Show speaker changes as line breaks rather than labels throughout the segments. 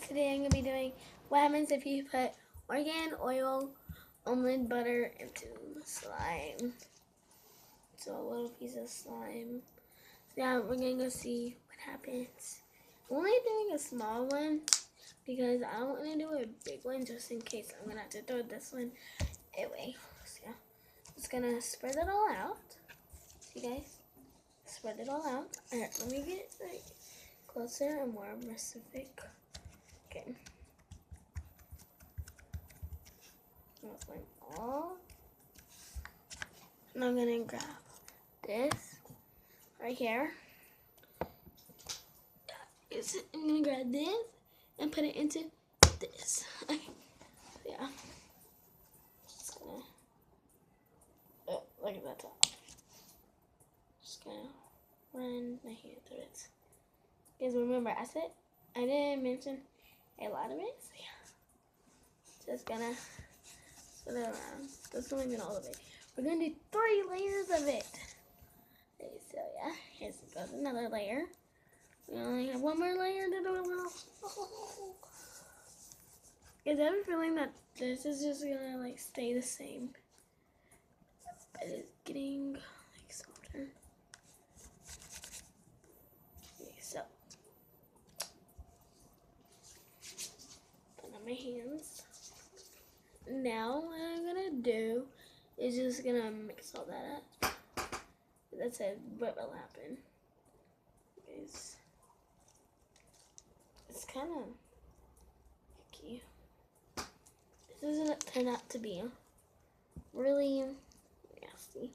today I'm going to be doing what happens if you put argan, oil, almond butter into slime. So a little piece of slime. So yeah, we're going to go see what happens. I'm only doing a small one because I don't want to do a big one just in case I'm going to have to throw this one away. So yeah, just going to spread it all out. See guys? Spread it all out. Alright, let me get like closer and more specific. Okay. That's like all. And I'm gonna grab this right here. I'm gonna grab this and put it into this. Okay. Yeah. Just gonna look at that top. Just gonna run my hand through it. Because remember, I said I didn't mention a lot of it. So yeah. Just gonna put it around. That's not even all of it. We're gonna do 3 layers of it. Okay, so yeah, here's goes another layer. We only have one more layer to do. Because I have a feeling that this is just gonna like stay the same, but it's getting like softer. Okay, so put on my hands. Now what I'm gonna do is just gonna mix all that up. That's what will happen. It's kind of icky. This doesn't turn out to be really nasty.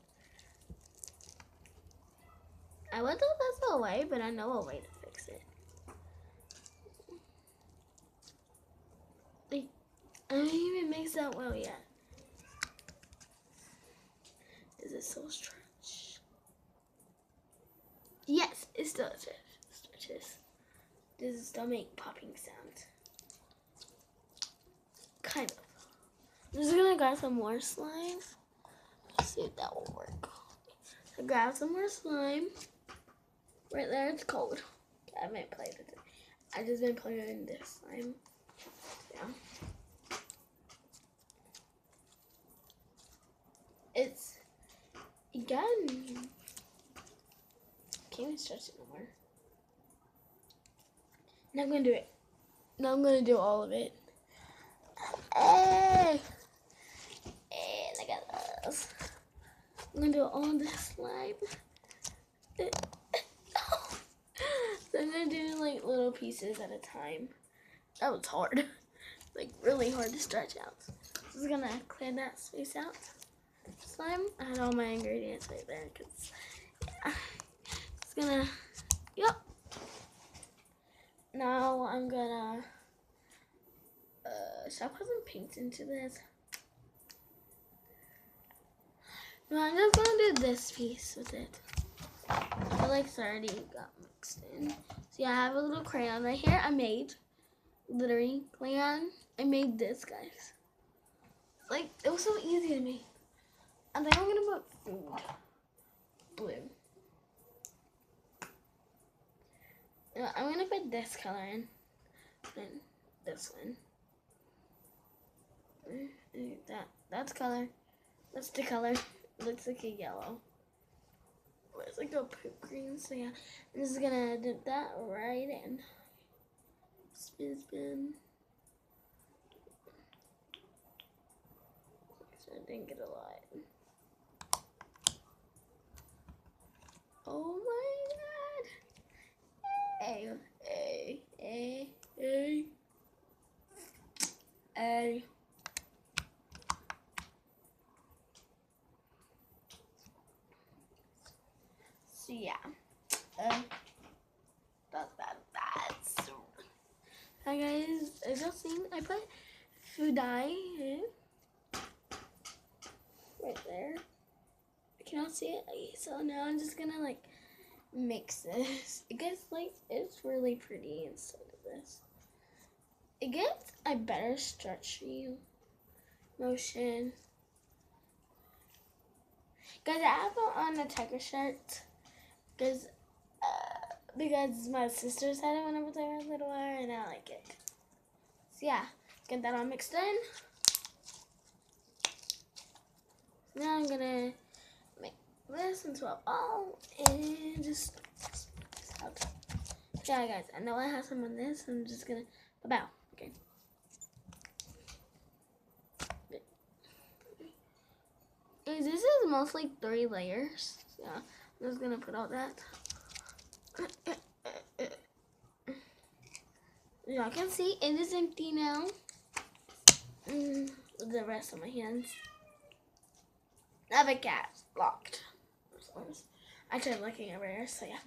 I would throw this away, but I know a way to fix it. Like, I don't even mix that well yet. Is it so stretched? Yes, it still stretches. Does it still make popping sounds? Kind of. I'm just gonna grab some more slime. Let's see if that will work. So grab some more slime. Right there, it's cold. I haven't played with it. I just been playing in this slime. Yeah. It's again. Can't even stretch it no more. Now I'm gonna do it. Now I'm gonna do all of it. Hey, look at this. I'm gonna do all this slime. So I'm gonna do like little pieces at a time. That was hard. Like really hard to stretch out. So I'm gonna clear that space out. Slime. I had all my ingredients right there because yeah. It's gonna. Yep. Now I'm gonna. Should I put some paint into this? No, I'm just gonna do this piece with it. I feel like it's already got mixed in. So yeah, I have a little crayon right here. I made glittery crayon. I made this, guys. Like it was so easy to make. And then I'm gonna put food. Blue. I'm gonna put this color in. And this one. That's color. That's the color. It looks like a yellow. It's like a poop green. So yeah, I'm just gonna dip that right in. Spin. So I didn't get a lot. Oh my god. Hey. So yeah, that's hi guys. As y'all seen, I put food dye in right there. Can y'all see it? So now I'm just gonna like mix this. It gets like it's really pretty inside of this. It gets a better stretchy motion. Guys, I have on a tiger shirt because my sisters had it whenever they were little, and I like it. So yeah, get that all mixed in. Now I'm gonna make this into a ball and just out. Yeah, guys, I know I have some on this. I'm just gonna bow. Okay. Guys, this is mostly 3 layers. So yeah, I'm just gonna put all that. Y'all can see it is empty now. The rest of my hands. I have a cat locked. I tried looking everywhere, so yeah.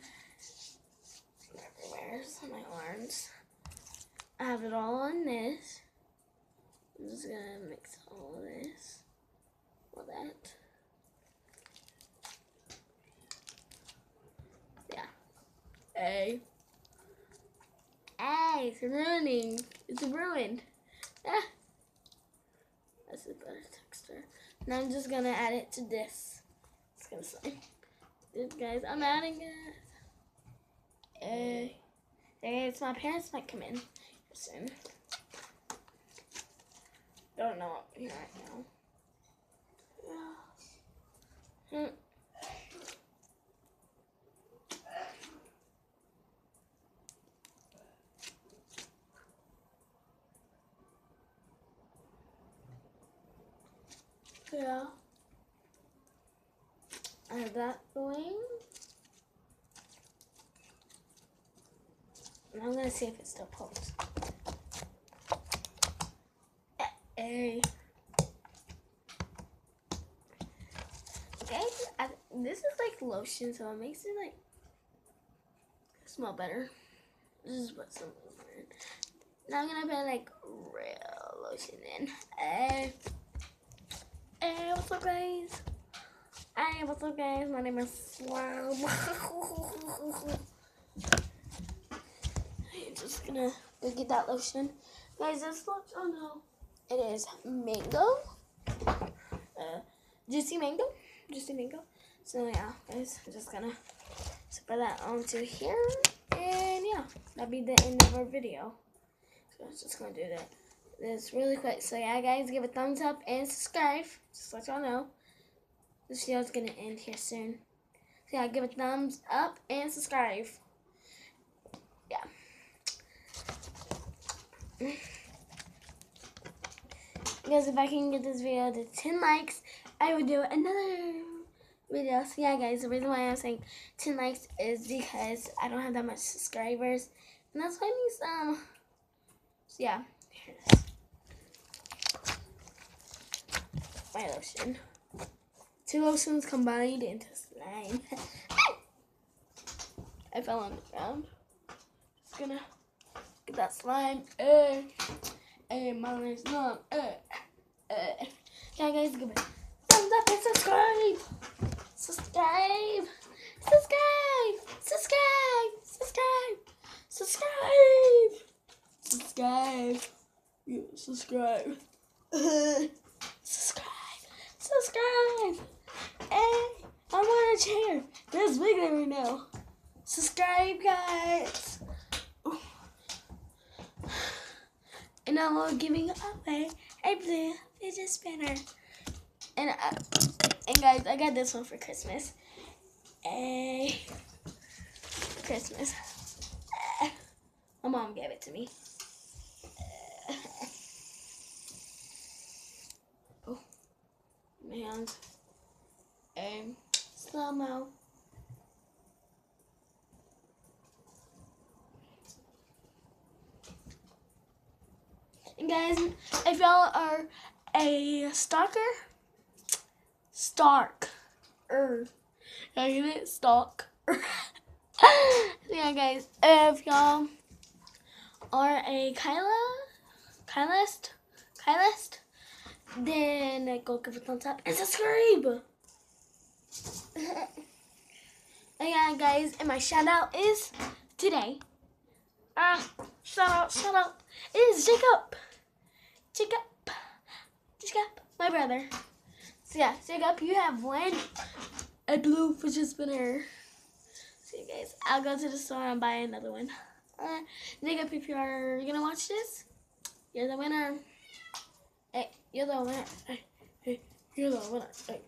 Everywhere's my arms. I have it all on this. I'm just gonna mix all of this. All that. Yeah. Hey, it's ruining. It's ruined. Ah. That's a better texture. Now I'm just gonna add it to this. It's gonna slime. Dude, guys, I'm adding it. Guys, my parents might come in soon. Don't know what I'm doing right now. Yeah. I have that going. And I'm gonna see if it still pulls. Hey. Okay, this is like lotion, so it makes it like smell better. This is what some in. Now I'm gonna put like real lotion in. Hey, what's up, guys? Hey, what's up, guys? My name is Slime. I'm just gonna go get that lotion. Guys, this lotion, oh no. It is mango. Juicy mango. So yeah, guys, I'm just gonna spread that onto here. And yeah, that'll be the end of our video. So I'm just gonna do this really quick. So yeah, guys, give a thumbs up and subscribe. Just let y'all know. This video is gonna end here soon. So yeah, give a thumbs up and subscribe. Yeah. Because if I can get this video to 10 likes, I would do another video. So yeah, guys, the reason why I'm saying 10 likes is because I don't have that much subscribers. And that's why I need some. So yeah, here it is. My lotion. 2 lotions combined into slime. I fell on the ground. Just gonna get that slime. My name's not. Yeah, guys, give it thumbs up and subscribe. Subscribe. Yeah, subscribe. Subscribe. Hey, I'm on a chair. That's bigger right now. Subscribe, guys. And now we're giving away a blue fidget spinner. And guys, I got this one for Christmas. Christmas. My mom gave it to me. Oh, my hands. Slow-mo. And guys, if y'all are a stalker, I get it? Stalk. Yeah, guys, if y'all are a Kylist, then go give a thumbs up and subscribe. And yeah, guys, and my shout out is today. Shout out. It is Jacob, my brother. So yeah, Jacob, you have won a blue fidget spinner. So you guys, I'll go to the store and buy another one. Jacob, if you're gonna watch this, You're the winner. Hey, you're the winner. Hey, you're the winner. Hey.